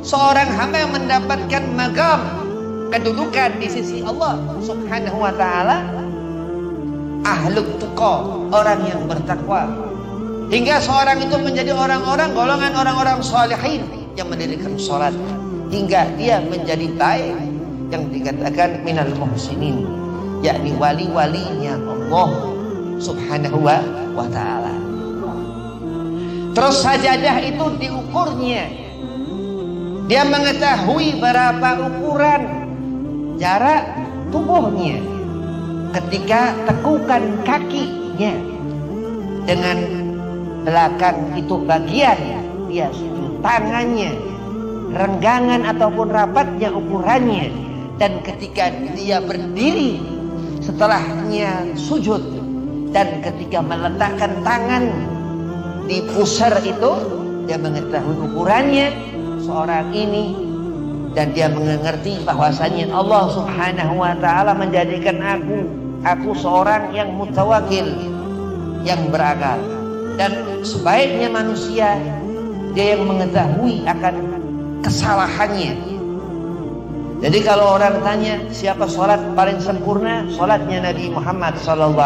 seorang hamba yang mendapatkan maqam, kedudukan di sisi Allah Subhanahu wa taala, ahlut tuqa, orang yang bertakwa, hingga seorang itu menjadi orang-orang golongan orang-orang salihin yang mendirikan salat, hingga dia menjadi baik yang dikatakan minal muhsinin, yakni wali-walinya Allah Subhanahu wa taala. Terus sajadah itu diukurnya, dia mengetahui berapa ukuran jarak tubuhnya ketika tekukan kakinya dengan belakang itu bagian dia sujud, tangannya renggangan ataupun rapatnya ukurannya, dan ketika dia berdiri setelahnya sujud, dan ketika meletakkan tangan di pusar itu dia mengetahui ukurannya seorang ini, dan dia mengerti bahwasanya Allah Subhanahu wa taala menjadikan aku seorang yang mutawakil, yang berakal, dan sebaiknya manusia dia yang mengetahui akan kesalahannya. Jadi kalau orang tanya siapa sholat paling sempurna, sholatnya Nabi Muhammad SAW,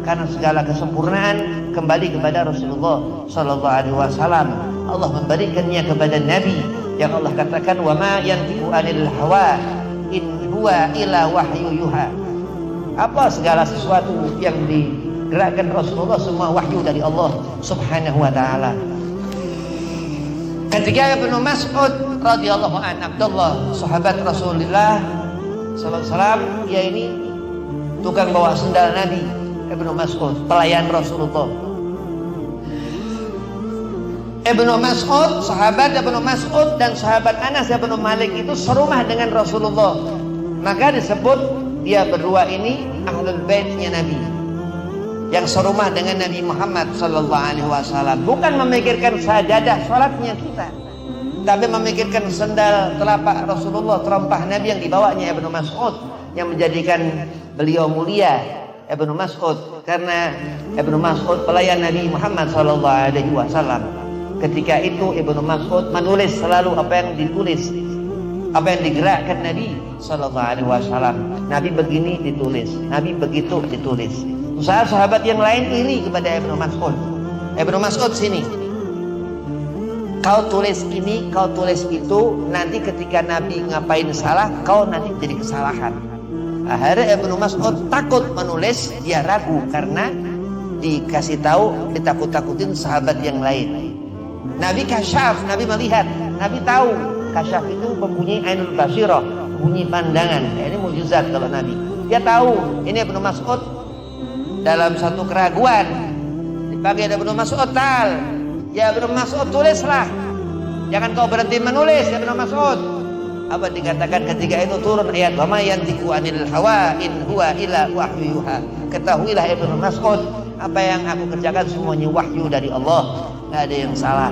karena segala kesempurnaan kembali kepada Rasulullah SAW. Allah memberikannya kepada Nabi yang Allah katakan wa ma yantiqu anil hawa in huwa illa wahyu yuha. Apa segala sesuatu yang digerakkan Rasulullah semua wahyu dari Allah Subhanahu wa taala. Ketika Ibnu Mas'ud radhiyallahu an, Abdullah sahabat Rasulullah sallallahu alaihi wasallam, dia ini tukang bawa sendal Nabi. Ibnu Mas'ud pelayan Rasulullah. Ibnu Mas'ud, sahabat Ibnu Mas'ud dan sahabat Anas bin Malik itu serumah dengan Rasulullah. Maka disebut dia berdua ini ahlul baitnya Nabi, yang serumah dengan Nabi Muhammad sallallahu alaihi wasallam. Bukan memikirkan sajadah salatnya kita, tapi memikirkan sendal telapak Rasulullah, terompah Nabi yang dibawanya Ibnu Mas'ud, yang menjadikan beliau mulia Ibnu Mas'ud, karena Ibnu Mas'ud pelayan Nabi Muhammad sallallahu alaihi wasallam. Ketika itu Ibnu Mas'ud menulis selalu apa yang ditulis, apa yang digerakkan Nabi sallallahu alaihi wasallam. Nabi begini ditulis, Nabi begitu ditulis. Sahabat yang lain iri kepada Ibnu Mas'ud. Ibnu Mas'ud sini, kau tulis ini, kau tulis itu, nanti ketika Nabi ngapain salah, kau nanti jadi kesalahan. Akhirnya Ibnu Mas'ud takut menulis, dia ragu karena dikasih tahu, ditakut-takutin sahabat yang lain. Nabi kasyaf, Nabi melihat, Nabi tahu. Kasyaf itu mempunyai ainul basirah, mempunyai pandangan. Ini mukjizat kalau Nabi. Dia tahu ini Ibnu Mas'ud dalam satu keraguan. Dipanggil Ibnu Mas'ud, tal. Ya Ibnu Mas'ud, tulislah. Jangan kau berhenti menulis ya Ibnu Mas'ud. Apa dikatakan ketika itu turun ayat wa ma yantiqu anil hawa in huwa illa wahyu yuha. Ketahuilah Ibnu Mas'ud, apa yang aku kerjakan semuanya wahyu dari Allah, tidak ada yang salah.